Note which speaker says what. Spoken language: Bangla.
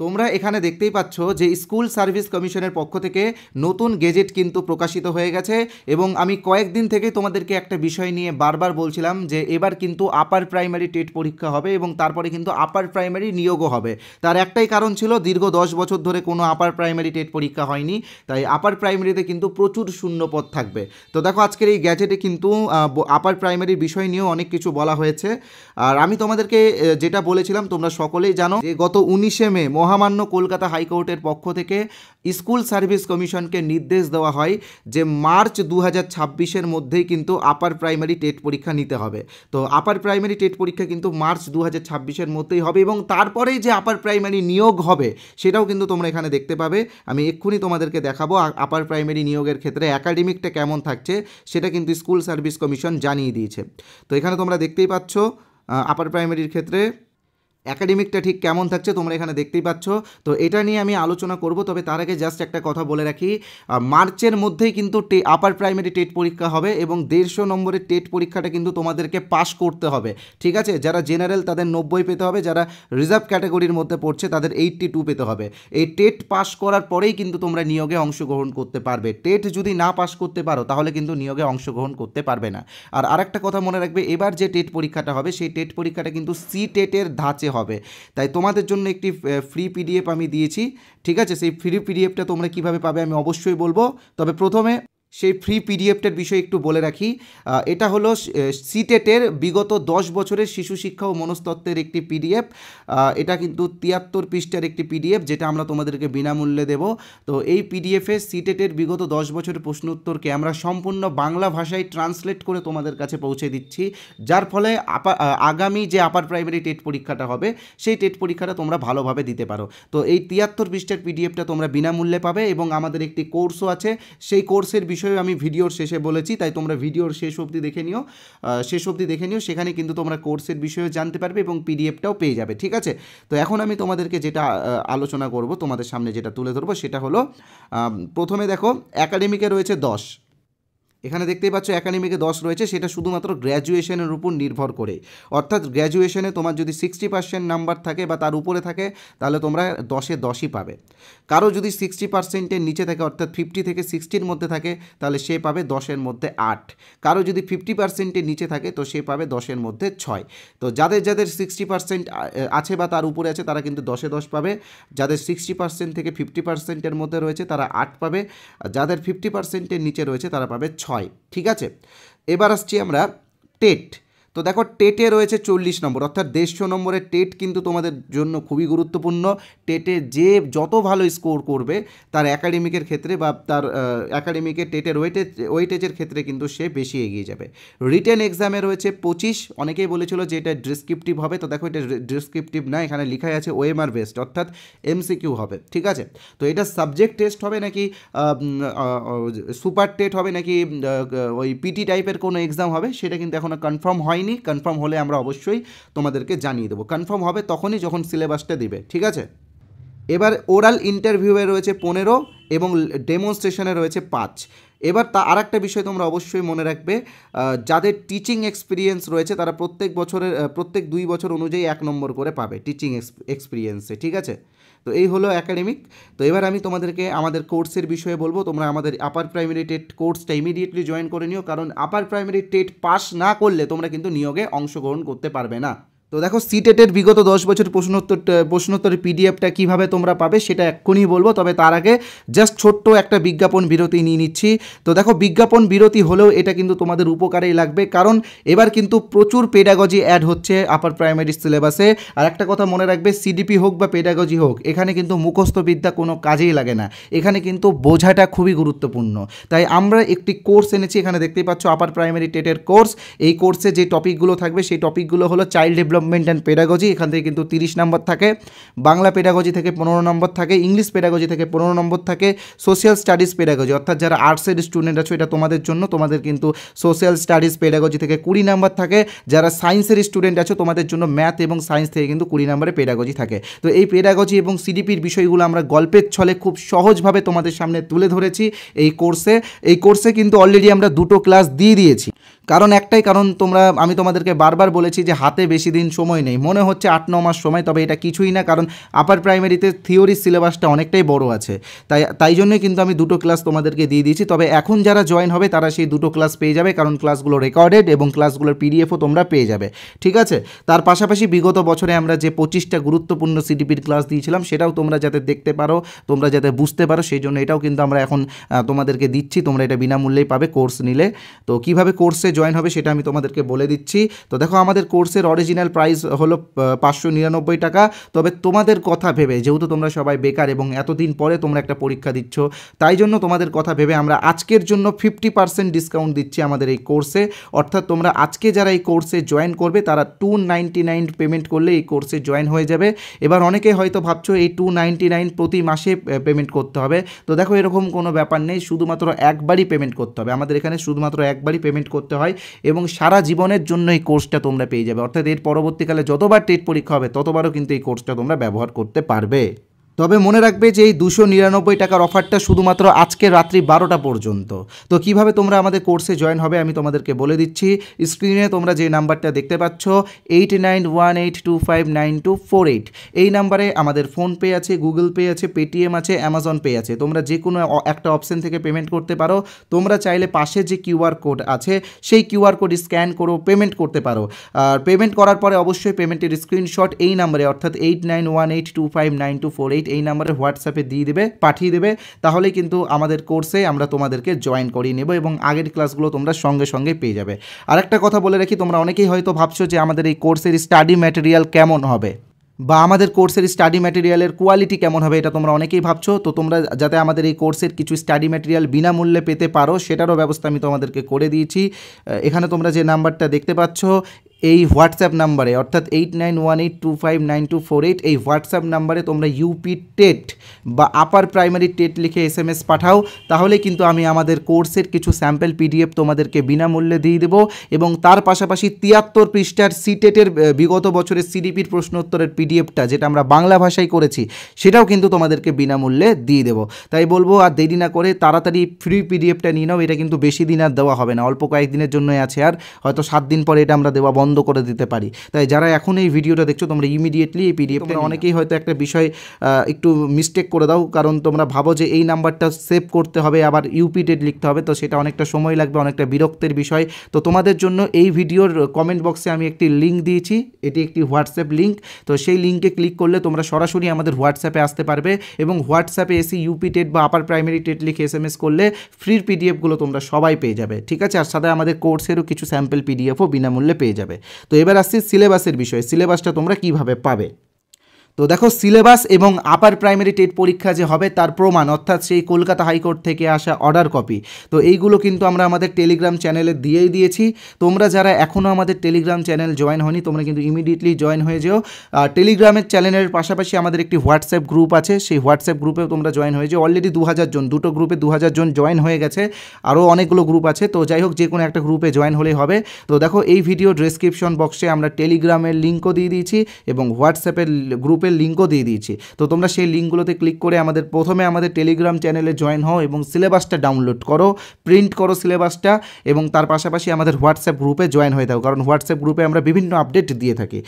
Speaker 1: তোমরা এখানে দেখতেই পাচ্ছ যে স্কুল সার্ভিস কমিশনের পক্ষ থেকে নতুন গেজেট কিন্তু প্রকাশিত হয়ে গেছে এবং আমি কয়েকদিন থেকে তোমাদেরকে একটা বিষয় নিয়ে বারবার বলছিলাম যে এবার কিন্তু আপার প্রাইমারি টেট পরীক্ষা হবে এবং তারপরে কিন্তু আপার প্রাইমারি নিয়োগও হবে। তার একটাই কারণ ছিল দীর্ঘ 10 বছর ধরে কোনো আপার প্রাইমারি টেট পরীক্ষা হয়নি, তাই আপার প্রাইমারিতে কিন্তু প্রচুর শূন্যপদ থাকবে। তো দেখো আজকের এই গ্যাজেটে কিন্তু আপার প্রাইমারির বিষয় নিয়েও অনেক কিছু বলা হয়েছে। আর আমি তোমাদেরকে যেটা বলেছিলাম তোমরা সকলেই জানো যে গত 19শে মে মহামান্য কলকাতা হাইকোর্টের পক্ষ থেকে স্কুল সার্ভিস কমিশনকে নির্দেশ দেওয়া হয় যে মার্চ 2026-এর মধ্যেই কিন্তু আপার প্রাইমারি টেট পরীক্ষা নিতে হবে। তো আপার প্রাইমারি টেট পরীক্ষা কিন্তু মার্চ 2026-এর মধ্যেই হবে এবং তারপরেই যে আপার প্রাইমারি নিয়োগ হবে সেটাও কিন্তু তোমরা এখানে দেখতে পাবে। আমি এক্ষুনি তোমাদেরকে দেখাবো আপার প্রাইমারি নিয়োগের ক্ষেত্রে একাডেমিকটা কেমন থাকছে সেটা কিন্তু স্কুল সার্ভিস কমিশন জানিয়ে দিয়েছে। তো এখানে তোমরা দেখতেই পাচ্ছ আপার প্রাইমারির ক্ষেত্রে একাডেমিকটা ঠিক কেমন থাকছে তোমরা এখানে দেখতেই পাচ্ছ। তো এটা নিয়ে আমি আলোচনা করব, তবে তার আগে জাস্ট একটা কথা বলে রাখি, মার্চের মধ্যেই কিন্তু আপার প্রাইমারি টেট পরীক্ষা হবে এবং 150 নম্বরের টেট পরীক্ষাটা কিন্তু তোমাদেরকে পাস করতে হবে, ঠিক আছে। যারা জেনারেল তাদের 90 পেতে হবে, যারা রিজার্ভ ক্যাটাগরির মধ্যে পড়ছে তাদের 82 পেতে হবে। এই টেট পাস করার পরেই কিন্তু তোমরা নিয়োগে অংশগ্রহণ করতে পারবে। টেট যদি না পাস করতে পারো তাহলে কিন্তু নিয়োগে অংশগ্রহণ করতে পারবে না। আর আরেকটা কথা মনে রাখবে, এবার যে টেট পরীক্ষাটা হবে সেই টেট পরীক্ষাটা কিন্তু সি টেটের ধাঁচে হবে, তাই তোমাদের জন্য একটি ফ্রি পিডিএফ আমি দিয়েছি, ঠিক আছে। সেই ফ্রি পিডিএফটা তোমরা কিভাবে পাবে আমি অবশ্যই বলবো, তবে প্রথমে সেই ফ্রি পিডিএফটার বিষয়ে একটু বলে রাখি। এটা হলো সিটেটের বিগত 10 বছরের শিশু শিক্ষা ও মনস্তত্ত্বের একটি পিডিএফ। এটা কিন্তু 73 পৃষ্ঠার একটি পিডিএফ যেটা আমরা তোমাদেরকে বিনামূল্যে দেব। তো এই পিডিএফে সিটেটের বিগত 10 বছরের প্রশ্ন উত্তরকে আমরা সম্পূর্ণ বাংলা ভাষায় ট্রান্সলেট করে তোমাদের কাছে পৌঁছে দিচ্ছি, যার ফলে আগামী যে আপার প্রাইমারি টেট পরীক্ষাটা হবে সেই টেট পরীক্ষাটা তোমরা ভালোভাবে দিতে পারো। তো এই 73 পৃষ্ঠার পিডিএফটা তোমরা বিনামূল্যে পাবে এবং আমাদের একটি কোর্সও আছে, সেই কোর্সের বিষয়ে আমি ভিডিওর শেষে বলেছি, তাই তোমরা ভিডিওর শেষ অবধি দেখে নিও, সেখানে কিন্তু তোমরা কোর্সের বিষয়ে জানতে পারবে এবং পিডিএফটাও পেয়ে যাবে, ঠিক আছে। তো এখন আমি তোমাদেরকে যেটা আলোচনা করব, তোমাদের সামনে যেটা তুলে ধরবো সেটা হলো প্রথমে দেখো একাডেমিকে রয়েছে 10, এখানে দেখতেই পাচ্ছ একাডেমিকে 10 রয়েছে, সেটা শুধুমাত্র গ্র্যাজুয়েশনের উপর নির্ভর করে। অর্থাৎ গ্র্যাজুয়েশনে তোমার যদি 60% নাম্বার থাকে বা তার উপরে থাকে তাহলে তোমরা 10-এ 10ই পাবে। কারো যদি 60%-এর নিচে থাকে অর্থাৎ 50 থেকে 60-র মধ্যে থাকে তাহলে সে পাবে 10-এর মধ্যে 8। কারো যদি 50%-এর নিচে থাকে তো সে পাবে 10-এর মধ্যে 6। তো যাদের 60% আছে বা তার উপরে আছে তারা কিন্তু 10-এ 10 পাবে। যাদের 60% থেকে 50%-এর মধ্যে রয়েছে তারা 8 পাবে। যাদের 50%-এর নিচে রয়েছে তারা পাবে 6, ঠিক আছে। এবার আসছি আমরা টেট। তো দেখো টেটে রয়েছে 40 নম্বর, অর্থাৎ 150 নম্বরের টেট কিন্তু তোমাদের জন্য খুবই গুরুত্বপূর্ণ। টেটে যে যত ভালো স্কোর করবে তার একাডেমিকের ক্ষেত্রে বা তার একাডেমিকের টেটের ওয়েটেজের ক্ষেত্রে কিন্তু সে বেশি এগিয়ে যাবে। রিটেন এক্সামে রয়েছে 25, অনেকেই বলেছিল যে এটা ডিসক্রিপটিভ হবে, তো দেখো এটা ডিসক্রিপটিভ না, এখানে লেখাই আছে ওএমআর বেসড অর্থাৎ এমসিকিউ হবে, ঠিক আছে। তো এটা সাবজেক্ট টেস্ট হবে নাকি সুপার টেট হবে নাকি ওই পিটি টাইপের কোনো এক্সাম হবে সেটা কিন্তু এখনও কনফার্ম হয়নি। কনফার্ম হলে আমরা অবশ্যই তোমাদেরকে জানিয়ে দেবো। কনফার্ম হবে তখনই যখন সিলেবাসটা দিবে, ঠিক আছে। এবার ওরাল ইন্টারভিউয়ে রয়েছে 15 এবং ডেমনস্ট্রেশনে রয়েছে 5। এবার আর একটা বিষয় তোমরা অবশ্যই মনে রাখবে, যাদের টিচিং এক্সপিরিয়েন্স রয়েছে তারা প্রত্যেক 2 বছর অনুযায়ী 1 নম্বর করে পাবে টিচিং এক্সপিরিয়েন্সে, ঠিক আছে। তো এই হলো একাডেমিক। তো এবার আমি তোমাদেরকে আমাদের কোর্সের বিষয়ে বলবো। তোমরা আমাদের আপার প্রাইমারি টেট কোর্সটা ইমিডিয়েটলি জয়েন করে নিও, কারণ আপার প্রাইমারি টেট পাস না করলে তোমরা কিন্তু নিয়োগে অংশগ্রহণ করতে পারবে না। তো দেখো সিটেটের বিগত 10 বছর প্রশ্নোত্তরের পিডিএফটা কীভাবে তোমরা পাবে সেটা এক্ষুনি বলবো, তবে তার আগে জাস্ট ছোট্ট একটা বিজ্ঞাপন বিরতি নিয়ে নিচ্ছি। তো দেখো বিজ্ঞাপন বিরতি হলেও এটা কিন্তু তোমাদের উপকারেই লাগবে, কারণ এবার কিন্তু প্রচুর পেডাগজি অ্যাড হচ্ছে আপার প্রাইমারি সিলেবাসে। আর একটা কথা মনে রাখবে, সিডিপি হোক বা পেডাগজি হোক, এখানে কিন্তু মুখস্থ বিদ্যা কোনো কাজেই লাগে না, এখানে কিন্তু বোঝাটা খুবই গুরুত্বপূর্ণ। তাই আমরা একটি কোর্স এনেছি, এখানে দেখতেই পাচ্ছ আপার প্রাইমারি টেটের কোর্স। এই কোর্সে যে টপিকগুলো থাকবে সেই টপিকগুলো হলো চাইল্ড ডেভেলপমেন্ট অ্যান্ড পেডাগজি, এখান থেকে কিন্তু 30 নম্বর থাকে, বাংলা পেডাগজি থেকে 15 নম্বর থাকে, ইংলিশ পেডাগজি থেকে 15 নম্বর থাকে, সোশ্যাল স্টাডিজ পেডাগজি অর্থাৎ যারা আর্টসের স্টুডেন্ট আছো এটা তোমাদের জন্য, তোমাদের কিন্তু সোশ্যাল স্টাডিজ পেডাগজি থেকে 20 নম্বর থাকে। যারা সায়েন্সের স্টুডেন্ট আছো তোমাদের জন্য ম্যাথ এবং সায়েন্স থেকে কিন্তু 20 নম্বরে পেডাগজি থাকে। তো এই পেডাগজি এবং সিডিপির বিষয়গুলো আমরা গল্পের ছলে খুব সহজভাবে তোমাদের সামনে তুলে ধরেছি এই কোর্সে কিন্তু অলরেডি আমরা 2টো ক্লাস দিয়ে দিয়েছি। কারণ একটাই কারণ, আমি তোমাদেরকে বারবার বলেছি যে হাতে বেশি দিন সময় নেই, মনে হচ্ছে 8-9 মাস সময়, তবে এটা কিছুই না, কারণ আপার প্রাইমারিতে থিওরির সিলেবাসটা অনেকটাই বড় আছে। তাই জন্যই কিন্তু আমি দুটো ক্লাস তোমাদেরকে দিয়ে দিয়েছি। তবে এখন যারা জয়েন হবে তারা সেই দুটো ক্লাস পেয়ে যাবে, কারণ ক্লাসগুলো রেকর্ডেড এবং ক্লাসগুলোর পিডিএফও তোমরা পেয়ে যাবে, ঠিক আছে। তার পাশাপাশি বিগত বছরে আমরা যে 25টা গুরুত্বপূর্ণ সিডিপির ক্লাস দিয়েছিলাম সেটাও তোমরা যাতে দেখতে পারো, তোমরা যাতে বুঝতে পারো, সেই জন্য এটাও কিন্তু আমরা এখন তোমাদেরকে দিচ্ছি। তোমরা এটা বিনামূল্যেই পাবে কোর্স নিলে। তো কীভাবে কোর্সে জয়েন হবে সেটা আমি তোমাদেরকে বলে দিচ্ছি। তো দেখো, আমাদের কোর্সের অরিজিনাল প্রাইস হলো 599 টাকা। তবে তোমাদের কথা ভেবে, যেহেতু তোমরা সবাই বেকার এবং এতদিন পরে তোমরা একটা পরীক্ষা দিচ্ছ, তাই জন্য তোমাদের কথা ভেবে আমরা আজকের জন্য 50% ডিসকাউন্ট দিচ্ছি আমাদের এই কোর্সে। অর্থাৎ তোমরা আজকে যারা এই কোর্সে জয়েন করবে তারা 299 পেমেন্ট করলে এই কোর্সে জয়েন হয়ে যাবে। এবার অনেকে হয়তো ভাবছো এই 299 প্রতি মাসে পেমেন্ট করতে হবে। তো দেখো, এরকম কোনো ব্যাপার নেই, শুধুমাত্র একবারই পেমেন্ট করতে হবে। আমাদের এখানে শুধুমাত্র একবারই পেমেন্ট করতে হয় এবং সারা জীবনের জন্য এই কোর্সটা তোমরা পেয়ে যাবে। অর্থাৎ এর পরবর্তীকালে যতবার টেট পরীক্ষা হবে ততবারও কিন্তু এই কোর্সটা তোমরা ব্যবহার করতে পারবে। তবে মনে রাখবে যে এই 299 টাকার অফারটা শুধুমাত্র আজকে রাত্রি 12টা পর্যন্ত। তো কিভাবে তোমরা আমাদের কোর্সে জয়েন হবে আমি তোমাদেরকে বলে দিচ্ছি। স্ক্রিনে তোমরা যে নাম্বারটা দেখতে পাচ্ছ 8918259248, এই নাম্বারে আমাদের ফোনপে আছে, গুগল পে আছে, পেটিএম আছে, অ্যামাজন পে আছে। তোমরা যে কোনো একটা অপশন থেকে পেমেন্ট করতে পারো। তোমরা চাইলে পাশে যে কিউআর কোড আছে সেই কিউআর কোড স্ক্যান করো পেমেন্ট করতে পারো। আর পেমেন্ট করার পরে অবশ্যই পেমেন্টের স্ক্রিনশট এই নাম্বারে অর্থাৎ 8918259248 এই নাম্বারে হোয়াটসঅ্যাপে পাঠিয়ে দেবে। তাহলে কিন্তু আমাদের কোর্সে আমরা তোমাদেরকে জয়েন করিয়ে নেব এবং আগের ক্লাসগুলো তোমরা সঙ্গে সঙ্গে পেয়ে যাবে। আরেকটা কথা বলে রাখি, তোমরা অনেকেই হয়তো ভাবছো যে আমাদের এই কোর্সের স্টাডি ম্যাটেরিয়াল কেমন হবে বা আমাদের কোর্সের স্টাডি ম্যাটেরিয়ালের কোয়ালিটি কেমন হবে, এটা তোমরা অনেকেই ভাবছো। তো তোমরা যাতে আমাদের এই কোর্সের কিছু স্টাডি ম্যাটেরিয়াল বিনামূল্যে পেতে পারো সেটারও ব্যবস্থা আমি তোমাদেরকে করে দিয়েছি। এখানে তোমরা যে নাম্বারটা দেখতে পাচ্ছ এই হোয়াটসঅ্যাপ নাম্বারে অর্থাৎ 8918259248 এই হোয়াটসঅ্যাপ নাম্বারে তোমরা ইউপি টেট বা আপার প্রাইমারি টেট লিখে SMS পাঠাও। তাহলে কিন্তু আমি আমাদের কোর্সের কিছু স্যাম্পল পিডিএফ তোমাদেরকে বিনামূল্যে দিয়ে দেবো এবং তার পাশাপাশি 73 পৃষ্ঠার সিটেটের বিগত বছরের সিডিপির প্রশ্নোত্তরের পিডিএফটা যেটা আমরা বাংলা ভাষায় করেছি সেটাও কিন্তু তোমাদেরকে বিনামূল্যে দিয়ে দেবো। তাই বলবো আর দেরি না করে তাড়াতাড়ি ফ্রি পিডিএফটা নিয়ে নাও। এটা কিন্তু বেশি দিন আর দেওয়া হবে না, অল্প কয়েকদিনের জন্যই আছে, আর হয়তো 7 দিন পরে এটা আমরা দেওয়া বন্ধ করে দিতে পারি। তাই যারা এখন এই ভিডিওটা দেখছো তোমরা ইমিডিয়েটলি এই পিডিএফ, তোমরা অনেকেই হয়তো একটা বিষয় একটু মিস্টেক করে দাও, কারণ তোমরা ভাবো যে এই নাম্বারটা সেভ করতে হবে আবার ইউপি ডেট লিখতে হবে, তো সেটা অনেকটা সময় লাগবে, অনেকটা বিরক্তের বিষয়। তো তোমাদের জন্য এই ভিডিওর কমেন্ট বক্সে আমি একটি লিঙ্ক দিয়েছি, এটি একটি হোয়াটসঅ্যাপ লিঙ্ক। তো সেই লিঙ্কে ক্লিক করলে তোমরা সরাসরি আমাদের হোয়াটসঅ্যাপে আসতে পারবে এবং হোয়াটসঅ্যাপে এসে ইউপি টেট বা আপার প্রাইমারি টেট লিখে SMS করলে ফ্রির পিডিএফগুলো তোমরা সবাই পেয়ে যাবে, ঠিক আছে। আর সাথে আমাদের কোর্সেরও কিছু স্যাম্পল পিডিএফও বিনামূল্যে পেয়ে যাবে। তো এবার আসছি সিলেবাসের বিষয়ে, সিলেবাসটা তোমরা কিভাবে পাবে। তো দেখো, সিলেবাস এবং আপার প্রাইমারি টেট পরীক্ষা যে হবে তার প্রমাণ অর্থাৎ সেই কলকাতা হাইকোর্ট থেকে আসা অর্ডার কপি, তো এইগুলো কিন্তু আমরা আমাদের টেলিগ্রাম চ্যানেলে দিয়েই দিয়েছি। তোমরা যারা এখনও আমাদের টেলিগ্রাম চ্যানেল জয়েন হয়নি তোমরা কিন্তু ইমিডিয়েটলি জয়েন হয়ে যেও। টেলিগ্রামের চ্যানেলের পাশাপাশি আমাদের একটি হোয়াটসঅ্যাপ গ্রুপ আছে, সেই হোয়াটসঅ্যাপ গ্রুপেও তোমরা জয়েন হয়ে যেও। অলরেডি 2000 জন, দুটো গ্রুপে 2000 জন জয়েন হয়ে গেছে, আরও অনেকগুলো গ্রুপ আছে। তো যাই হোক, যে কোনো একটা গ্রুপে জয়েন হলেই হবে। তো দেখো, এই ভিডিও ডেসক্রিপশন বক্সে আমরা টেলিগ্রামের লিঙ্কও দিয়ে দিয়েছি এবং হোয়াটসঅ্যাপের গ্রুপের লিঙ্কও দিয়ে দিয়েছি। তো তোমরা সেই লিঙ্কগুলোতে ক্লিক করে প্রথমে আমাদের টেলিগ্রাম চ্যানেলে জয়েন হও এবং সিলেবাসটা ডাউনলোড করো, প্রিন্ট করো সিলেবাসটা এবং তার পাশাপাশি আমাদের হোয়াটসঅ্যাপ গ্রুপে জয়েন হয়ে থাকো, কারণ হোয়াটসঅ্যাপ গ্রুপে আমরা বিভিন্ন আপডেট দিয়ে থাকি।